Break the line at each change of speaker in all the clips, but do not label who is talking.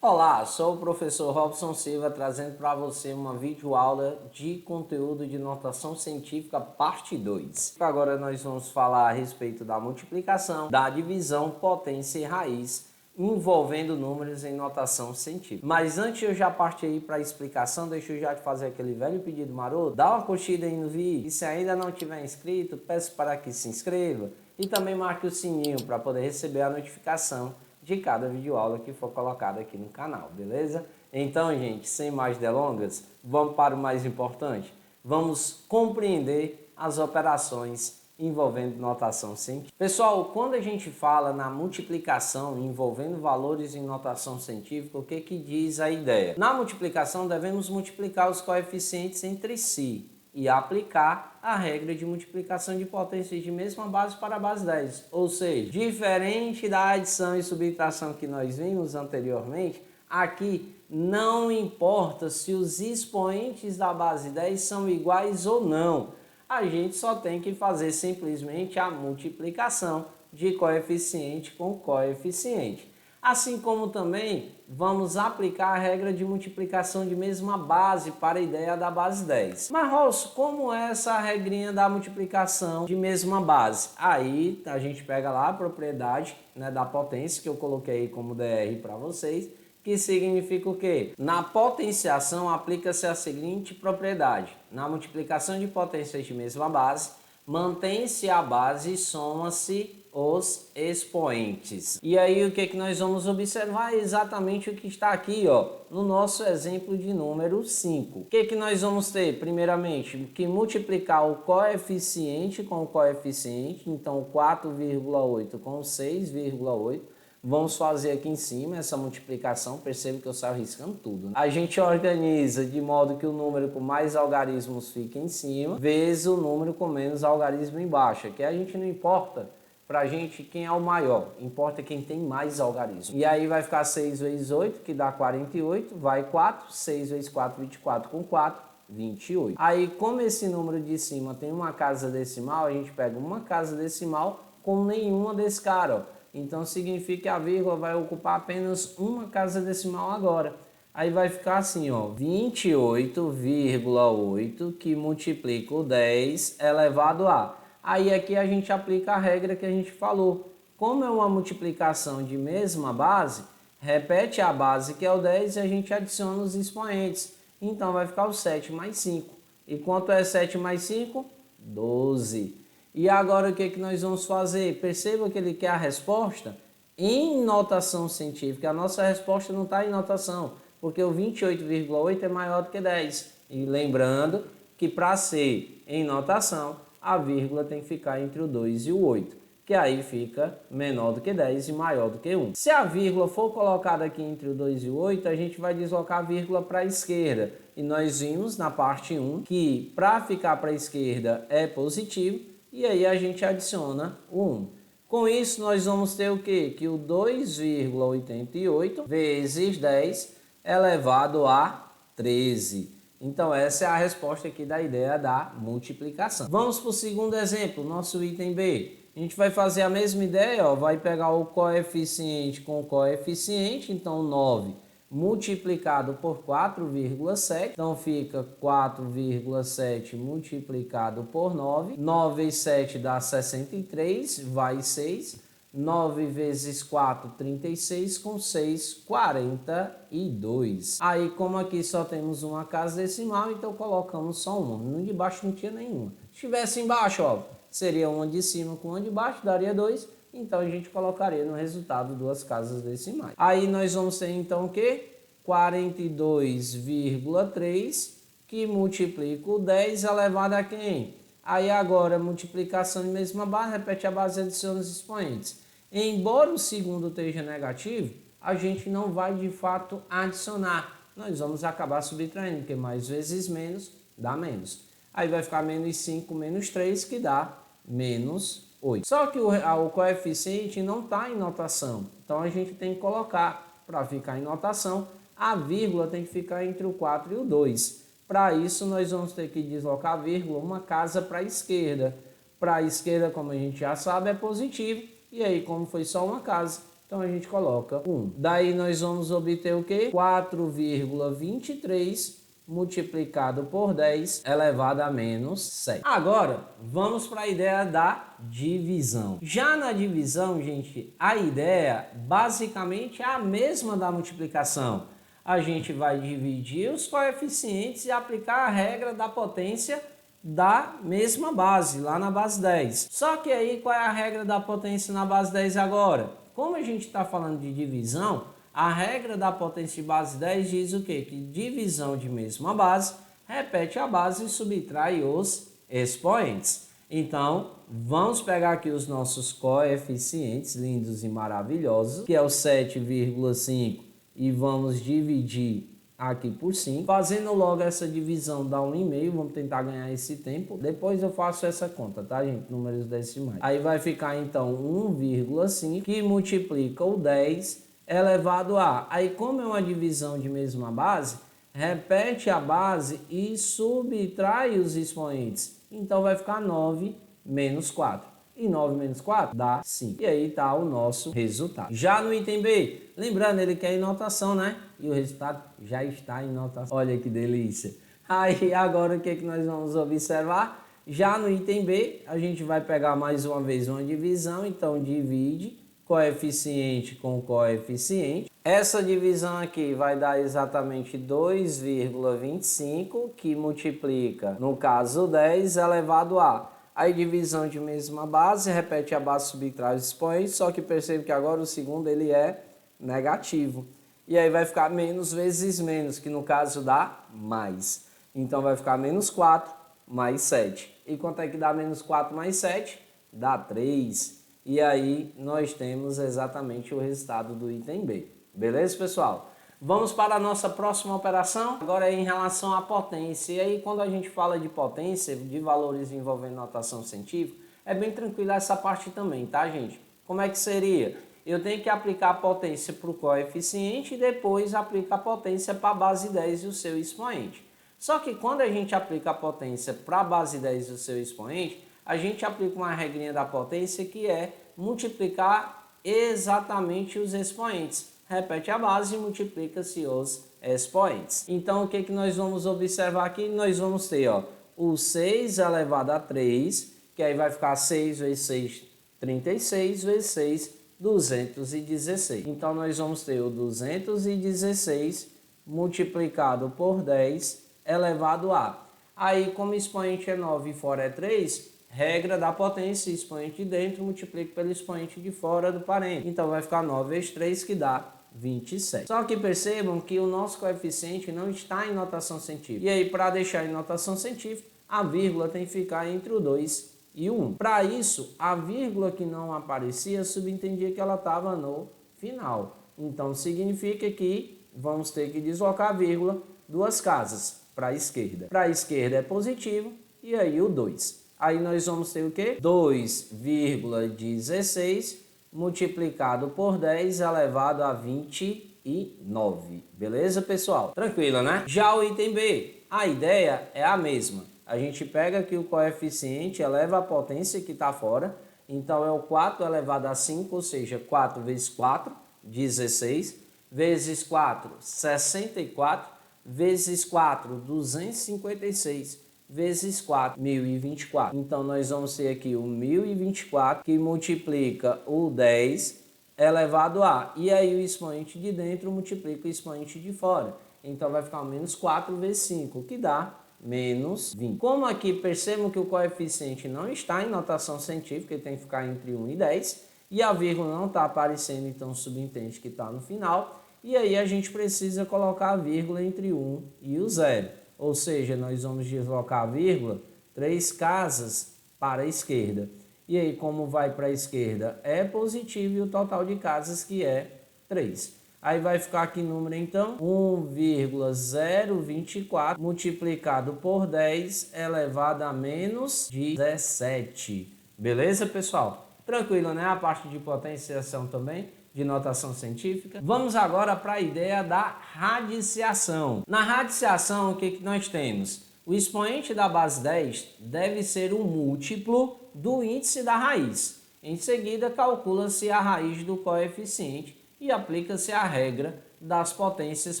Olá, sou o professor Robson Silva trazendo para você uma videoaula de conteúdo de notação científica parte 2. Agora nós vamos falar a respeito da multiplicação, da divisão, potência e raiz envolvendo números em notação científica. Mas antes eu já partir aí para a explicação, deixa eu já te fazer aquele velho pedido maroto. Dá uma curtida aí no vídeo e se ainda não tiver inscrito, peço para que se inscreva e também marque o sininho para poder receber a notificação de cada videoaula que for colocada aqui no canal, beleza? Então, gente, sem mais delongas, vamos para o mais importante. Vamos compreender as operações envolvendo notação científica. Pessoal, quando a gente fala na multiplicação envolvendo valores em notação científica, o que diz a ideia? Na multiplicação, devemos multiplicar os coeficientes entre si e aplicar a regra de multiplicação de potências de mesma base para a base 10. Ou seja, diferente da adição e subtração que nós vimos anteriormente, aqui não importa se os expoentes da base 10 são iguais ou não. A gente só tem que fazer simplesmente a multiplicação de coeficiente com coeficiente. Assim como também vamos aplicar a regra de multiplicação de mesma base para a ideia da base 10. Mas, Rosso, como é essa regrinha da multiplicação de mesma base? Aí a gente pega lá a propriedade, né, da potência, que eu coloquei como DR para vocês, que significa o quê? Na potenciação aplica-se a seguinte propriedade. Na multiplicação de potências de mesma base, mantém-se a base e soma-se os expoentes. E aí o que nós vamos observar é exatamente o que está aqui, ó, no nosso exemplo de número 5. O que nós vamos ter? Primeiramente, que multiplicar o coeficiente com o coeficiente, então 4,8 com 6,8. Vamos fazer aqui em cima essa multiplicação, perceba que eu saio riscando tudo, né? A gente organiza de modo que o número com mais algarismos fique em cima, vezes o número com menos algarismo embaixo, que a gente não importa pra gente quem é o maior, importa quem tem mais algarismo. E aí vai ficar 6 vezes 8, que dá 48, vai 4, 6 vezes 4, 24 com 4, 28. Aí, como esse número de cima tem uma casa decimal, a gente pega uma casa decimal com nenhuma desse cara, ó. Então significa que a vírgula vai ocupar apenas uma casa decimal agora. Aí vai ficar assim, ó, 28,8 que multiplica o 10 elevado a. Aí aqui a gente aplica a regra que a gente falou. Como é uma multiplicação de mesma base, repete a base que é o 10 e a gente adiciona os expoentes. Então vai ficar o 7 mais 5. E quanto é 7 mais 5? 12. E agora o que nós vamos fazer? Perceba que ele quer a resposta em notação científica. A nossa resposta não está em notação, porque o 28,8 é maior do que 10. E lembrando que para ser em notação, a vírgula tem que ficar entre o 2 e o 8, que aí fica menor do que 10 e maior do que 1. Se a vírgula for colocada aqui entre o 2 e o 8, a gente vai deslocar a vírgula para a esquerda. E nós vimos na parte 1 que para ficar para a esquerda é positivo, e aí a gente adiciona o 1. Com isso, nós vamos ter o quê? Que o 2,88 vezes 10 elevado a 13. Então, essa é a resposta aqui da ideia da multiplicação. Vamos para o segundo exemplo, nosso item B. A gente vai fazer a mesma ideia, ó, vai pegar o coeficiente com o coeficiente, então 9 multiplicado por 4,7, então fica 4,7 multiplicado por 9, 9 vezes 7 dá 63, vai 6, 9 vezes 4, 36, com 6, 42. Aí, como aqui só temos uma casa decimal, então colocamos só uma, no de baixo não tinha nenhuma. Se tivesse embaixo, ó, seria uma de cima com uma de baixo, daria 2. Então, a gente colocaria no resultado duas casas decimais. Aí, nós vamos ter, então, o quê? 42,3, que multiplica o 10 elevado a quem? Aí, agora, multiplicação de mesma base, repete a base e adiciona os expoentes. Embora o segundo esteja negativo, a gente não vai, de fato, adicionar. Nós vamos acabar subtraindo, porque mais vezes menos dá menos. Aí, vai ficar menos 5 menos 3, que dá menos 8. Só que o coeficiente não está em notação, então a gente tem que colocar, para ficar em notação, a vírgula tem que ficar entre o 4 e o 2. Para isso, nós vamos ter que deslocar a vírgula uma casa para a esquerda. Para a esquerda, como a gente já sabe, é positivo, e aí, como foi só uma casa, Então a gente coloca 1. Daí nós vamos obter o quê? 4,23 multiplicado por 10 elevado a menos 7. Agora, vamos para a ideia da divisão. Já na divisão, gente, a ideia basicamente é a mesma da multiplicação. A gente vai dividir os coeficientes e aplicar a regra da potência da mesma base, lá na base 10. Só que aí, qual é a regra da potência na base 10 agora? Como a gente está falando de divisão, a regra da potência de base 10 diz o quê? Que divisão de mesma base repete a base e subtrai os expoentes. Então, vamos pegar aqui os nossos coeficientes lindos e maravilhosos, que é o 7,5, e vamos dividir aqui por 5. Fazendo logo essa divisão dá 1,5, vamos tentar ganhar esse tempo. Depois eu faço essa conta, tá, gente? Números decimais. Aí vai ficar então 1,5, que multiplica o 10 elevado a. Aí, como é uma divisão de mesma base, repete a base e subtrai os expoentes. Então vai ficar 9 menos 4. E 9 menos 4 dá 5. E aí está o nosso resultado. Já no item B, lembrando, ele quer em notação, né? E o resultado já está em notação. Olha que delícia. Aí agora o que nós vamos observar? Já no item B, a gente vai pegar mais uma vez uma divisão. Então divide coeficiente com coeficiente. Essa divisão aqui vai dar exatamente 2,25, que multiplica, no caso, 10 elevado a. Aí divisão de mesma base, repete a base, subtrai os expoentes, só que percebe que agora o segundo ele é negativo. E aí vai ficar menos vezes menos, que no caso dá mais. Então vai ficar menos 4 mais 7. E quanto é que dá menos 4 mais 7? Dá 3. E aí nós temos exatamente o resultado do item B. Beleza, pessoal? Vamos para a nossa próxima operação. Agora é em relação à potência. E aí quando a gente fala de potência, de valores envolvendo notação científica, é bem tranquilo essa parte também, tá, gente? Como é que seria? Eu tenho que aplicar a potência para o coeficiente e depois aplicar a potência para a base 10 e o seu expoente. Só que quando a gente aplica a potência para a base 10 e o seu expoente, a gente aplica uma regrinha da potência que é multiplicar exatamente os expoentes. Repete a base e multiplica-se os expoentes. Então, o que nós vamos observar aqui? Nós vamos ter o 6 elevado a 3, que aí vai ficar 6 vezes 6, 36, vezes 6, 216. Então, nós vamos ter o 216 multiplicado por 10 elevado a. Aí, como expoente é 9 e fora é 3, regra da potência, expoente de dentro multiplica pelo expoente de fora do parente. Então vai ficar 9 vezes 3, que dá 27. Só que percebam que o nosso coeficiente não está em notação científica. E aí, para deixar em notação científica, a vírgula tem que ficar entre o 2 e o 1. Para isso, a vírgula que não aparecia, subentendia que ela estava no final. Então significa que vamos ter que deslocar a vírgula 2 casas para a esquerda. Para a esquerda é positivo e aí o 2. Aí nós vamos ter o quê? 2,16 multiplicado por 10 elevado a 29. Beleza, pessoal? Tranquilo, né? Já o item B, a ideia é a mesma. A gente pega aqui o coeficiente, eleva a potência que está fora. Então é o 4 elevado a 5, ou seja, 4 vezes 4, 16. Vezes 4, 64. Vezes 4, 256. Vezes 4, 1024. Então, nós vamos ter aqui o 1024, que multiplica o 10 elevado a. E aí, o expoente de dentro multiplica o expoente de fora. Então, vai ficar menos 4 vezes 5, que dá menos 20. Como aqui percebam que o coeficiente não está em notação científica, ele tem que ficar entre 1 e 10. E a vírgula não está aparecendo, então subentende que está no final. E aí, a gente precisa colocar a vírgula entre 1 e o 0. Ou seja, nós vamos deslocar a vírgula 3 casas para a esquerda. E aí, como vai para a esquerda, é positivo e o total de casas que é 3. Aí vai ficar aqui número, então, 1,024 multiplicado por 10 elevado a menos 17. Beleza, pessoal? Tranquilo, né? A parte de potenciação também, de notação científica. Vamos agora para a ideia da radiciação. Na radiciação, o que nós temos? O expoente da base 10 deve ser um múltiplo do índice da raiz. Em seguida, calcula-se a raiz do coeficiente e aplica-se a regra das potências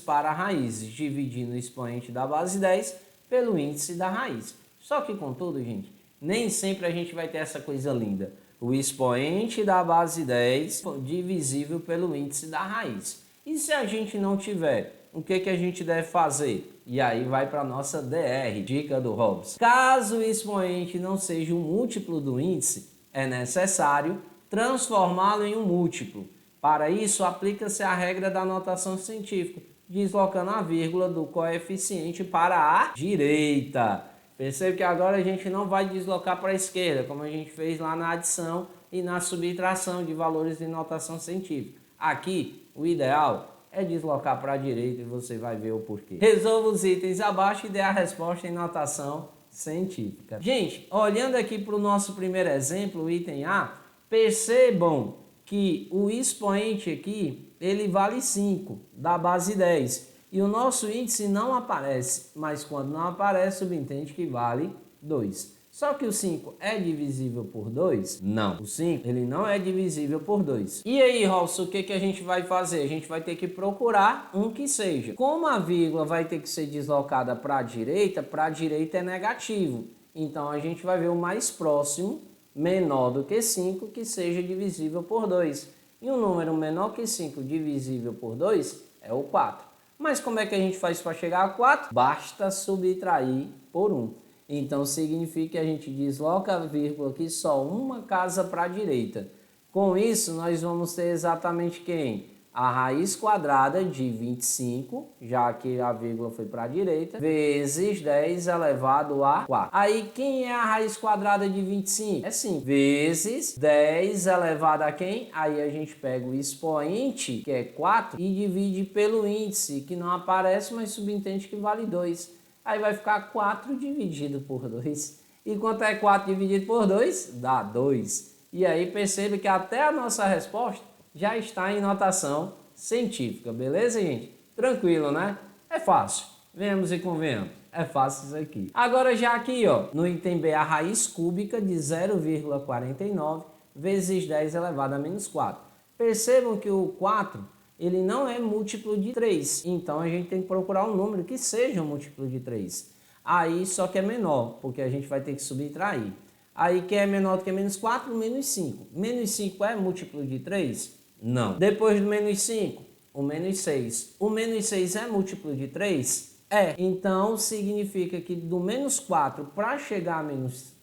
para raízes, dividindo o expoente da base 10 pelo índice da raiz. Só que, contudo, gente, nem sempre a gente vai ter essa coisa linda. O expoente da base 10 divisível pelo índice da raiz. E se a gente não tiver, o que a gente deve fazer? E aí vai para a nossa DR, dica do Robson. Caso o expoente não seja um múltiplo do índice, é necessário transformá-lo em um múltiplo. Para isso, aplica-se a regra da notação científica, deslocando a vírgula do coeficiente para a direita. Percebe que agora a gente não vai deslocar para a esquerda, como a gente fez lá na adição e na subtração de valores de notação científica. Aqui, o ideal é deslocar para a direita e você vai ver o porquê. Resolva os itens abaixo e dê a resposta em notação científica. Gente, olhando aqui para o nosso primeiro exemplo, o item A, percebam que o expoente aqui, ele vale 5 da base 10. E o nosso índice não aparece, mas quando não aparece, subentende que vale 2. Só que o 5 é divisível por 2? Não. O 5, ele não é divisível por 2. E aí, Robson, o que a gente vai fazer? A gente vai ter que procurar um que seja. Como a vírgula vai ter que ser deslocada para a direita é negativo. Então, a gente vai ver o mais próximo, menor do que 5, que seja divisível por 2. E um número menor que 5 divisível por 2 é o 4. Mas como é que a gente faz para chegar a 4? Basta subtrair por 1. Então significa que a gente desloca a vírgula aqui só uma casa para a direita. Com isso, nós vamos ter exatamente quem? A raiz quadrada de 25, já que a vírgula foi para a direita, vezes 10 elevado a 4. Aí, quem é a raiz quadrada de 25? É 5. Vezes 10 elevado a quem? Aí a gente pega o expoente, que é 4, e divide pelo índice, que não aparece, mas subentende que vale 2. Aí vai ficar 4 dividido por 2. E quanto é 4 dividido por 2? Dá 2. E aí percebe que até a nossa resposta já está em notação científica, beleza, gente? Tranquilo, né? É fácil. Venhamos e convenhamos. É fácil isso aqui. Agora já aqui, ó, no item B, a raiz cúbica de 0,49 vezes 10 elevado a menos 4. Percebam que o 4, ele não é múltiplo de 3. Então a gente tem que procurar um número que seja um múltiplo de 3. Aí só que é menor, porque a gente vai ter que subtrair. Aí que é menor do que menos 4, menos 5. Menos 5 é múltiplo de 3? Não. Depois do menos 5, o menos 6. O menos 6 é múltiplo de 3? É. Então, significa que do menos 4 para chegar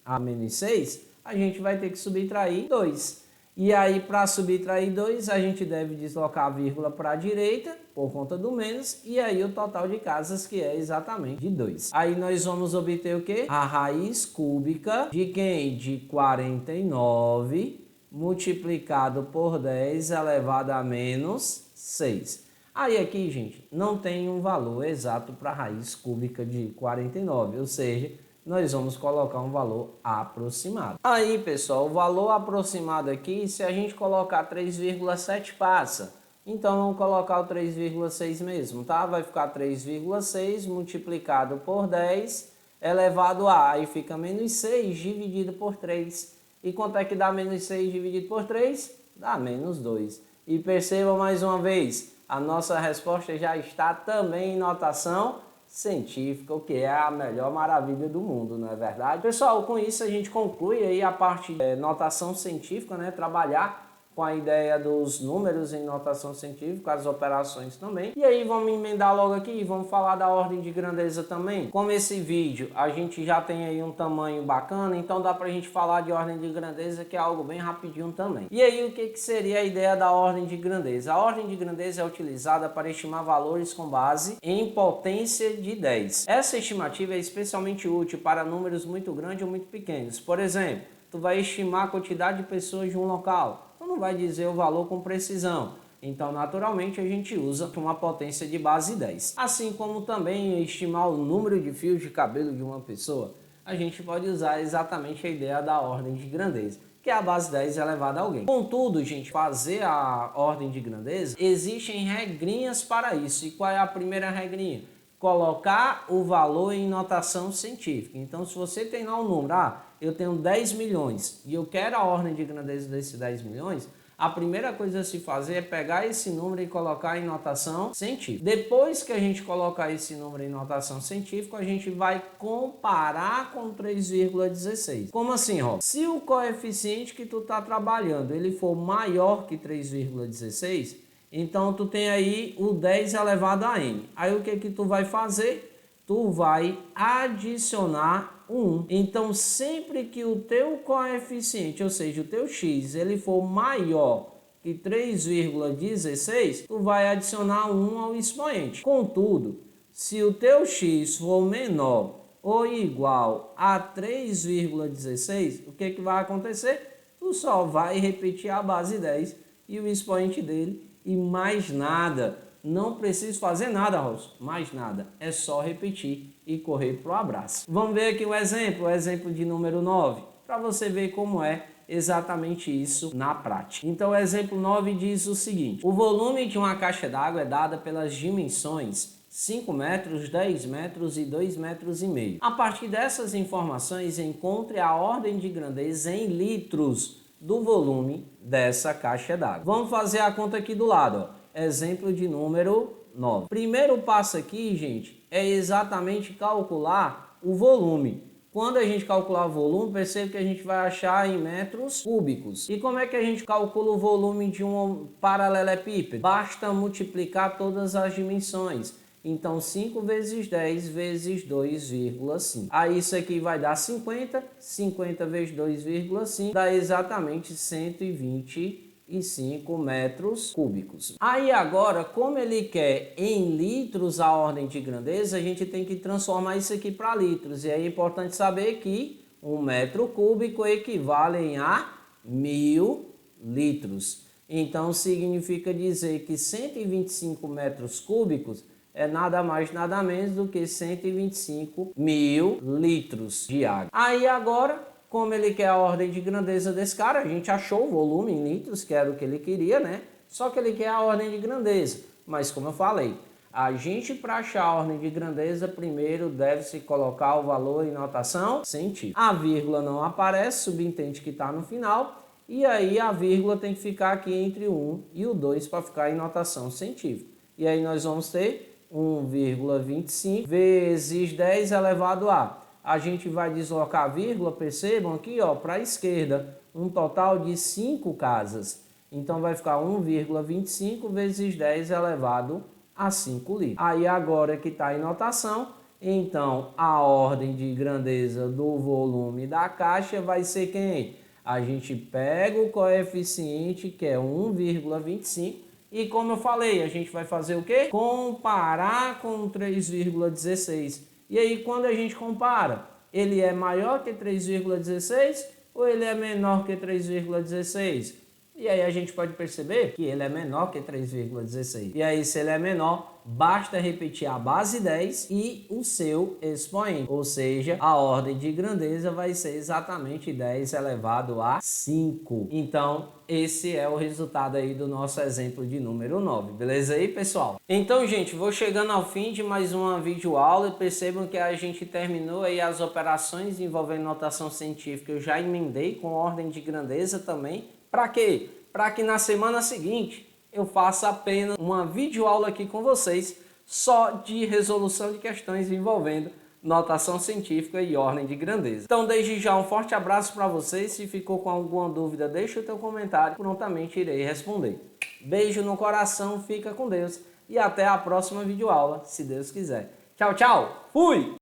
a menos 6, a gente vai ter que subtrair 2. E aí, para subtrair 2, a gente deve deslocar a vírgula para a direita, por conta do menos, e aí o total de casas, que é exatamente de 2. Aí nós vamos obter o quê? A raiz cúbica de quem? De 49 multiplicado por 10 elevado a menos 6. Aí aqui, gente, não tem um valor exato para a raiz cúbica de 49, ou seja, nós vamos colocar um valor aproximado. Aí, pessoal, o valor aproximado aqui, se a gente colocar 3,7 passa. Então, vamos colocar o 3,6 mesmo, tá? Vai ficar 3,6 multiplicado por 10 elevado a, aí fica menos 6 dividido por 3. E quanto é que dá menos 6 dividido por 3? Dá menos 2. E percebam mais uma vez, a nossa resposta já está também em notação científica, o que é a melhor maravilha do mundo, não é verdade? Pessoal, com isso a gente conclui aí a parte de notação científica, né? Trabalhar com a ideia dos números em notação científica, as operações também. E aí vamos emendar logo aqui e vamos falar da ordem de grandeza também. Como esse vídeo a gente já tem aí um tamanho bacana, então dá pra gente falar de ordem de grandeza, que é algo bem rapidinho também. E aí o que seria a ideia da ordem de grandeza? A ordem de grandeza é utilizada para estimar valores com base em potência de 10. Essa estimativa é especialmente útil para números muito grandes ou muito pequenos. Por exemplo, tu vai estimar a quantidade de pessoas de um local. Tu não vai dizer o valor com precisão. Então, naturalmente, a gente usa uma potência de base 10. Assim como também estimar o número de fios de cabelo de uma pessoa, a gente pode usar exatamente a ideia da ordem de grandeza, que é a base 10 elevada a alguém. Contudo, gente, fazer a ordem de grandeza, existem regrinhas para isso. E qual é a primeira regrinha? colocar o valor em notação científica. Então, se você tem lá um número, eu tenho 10 milhões e eu quero a ordem de grandeza desses 10 milhões, a primeira coisa a se fazer é pegar esse número e colocar em notação científica. Depois que a gente colocar esse número em notação científica, a gente vai comparar com 3,16. Como assim, Rob? Se o coeficiente que tu está trabalhando ele for maior que 3,16, então tu tem aí o 10 elevado a n. Aí o que tu vai fazer? Tu vai adicionar 1. Então, sempre que o teu coeficiente, ou seja, o teu x, ele for maior que 3,16, tu vai adicionar 1 ao expoente. Contudo, se o teu x for menor ou igual a 3,16, o que vai acontecer? Tu só vai repetir a base 10 e o expoente dele e mais nada. Não preciso fazer nada, Rosso, mais nada. É só repetir e correr para o abraço. Vamos ver aqui o exemplo de número 9, para você ver como é exatamente isso na prática. Então, o exemplo 9 diz o seguinte: o volume de uma caixa d'água é dado pelas dimensões 5 metros, 10 metros e 2,5 metros. A partir dessas informações, encontre a ordem de grandeza em litros do volume dessa caixa d'água. Vamos fazer a conta aqui do lado, ó. Exemplo de número 9. Primeiro passo aqui, gente, é exatamente calcular o volume. Quando a gente calcular o volume, perceba que a gente vai achar em metros cúbicos. E como é que a gente calcula o volume de um paralelepípedo? Basta multiplicar todas as dimensões. Então, 5 vezes 10 vezes 2,5. Aí isso aqui vai dar 50. 50 vezes 2,5 dá exatamente 125 metros cúbicos. Aí agora, como ele quer em litros a ordem de grandeza, a gente tem que transformar isso aqui para litros. E aí é importante saber que 1 metro cúbico equivale a 1000 litros. Então significa dizer que 125 metros cúbicos é nada mais, nada menos do que 125 mil litros de água. Aí agora, como ele quer a ordem de grandeza desse cara, a gente achou o volume em litros, que era o que ele queria, né? Só que ele quer a ordem de grandeza. Mas como eu falei, a gente para achar a ordem de grandeza, primeiro deve-se colocar o valor em notação científica. A vírgula não aparece, subentende que está no final, e aí a vírgula tem que ficar aqui entre o 1 e o 2 para ficar em notação científica. E aí nós vamos ter 1,25 vezes 10 elevado a. A gente vai deslocar a vírgula, percebam aqui, ó, para a esquerda, um total de 5 casas. Então vai ficar 1,25 vezes 10 elevado a 5 litros. Aí agora que está em notação, então a ordem de grandeza do volume da caixa vai ser quem? A gente pega o coeficiente que é 1,25 e como eu falei, a gente vai fazer o quê? Comparar com 3,16. E aí quando a gente compara, ele é maior que 3,16 ou ele é menor que 3,16? E aí a gente pode perceber que ele é menor que 3,16. E aí se ele é menor, basta repetir a base 10 e o seu expoente. Ou seja, a ordem de grandeza vai ser exatamente 10 elevado a 5. Então, esse é o resultado aí do nosso exemplo de número 9. Beleza aí, pessoal? Então, gente, vou chegando ao fim de mais uma videoaula. Percebam que a gente terminou aí as operações envolvendo notação científica. Eu já emendei com ordem de grandeza também. Para quê? Para que na semana seguinte eu faça apenas uma videoaula aqui com vocês só de resolução de questões envolvendo notação científica e ordem de grandeza. Então, desde já, um forte abraço para vocês. Se ficou com alguma dúvida, deixa o teu comentário. Prontamente irei responder. Beijo no coração, fica com Deus e até a próxima videoaula, se Deus quiser. Tchau, tchau. Fui!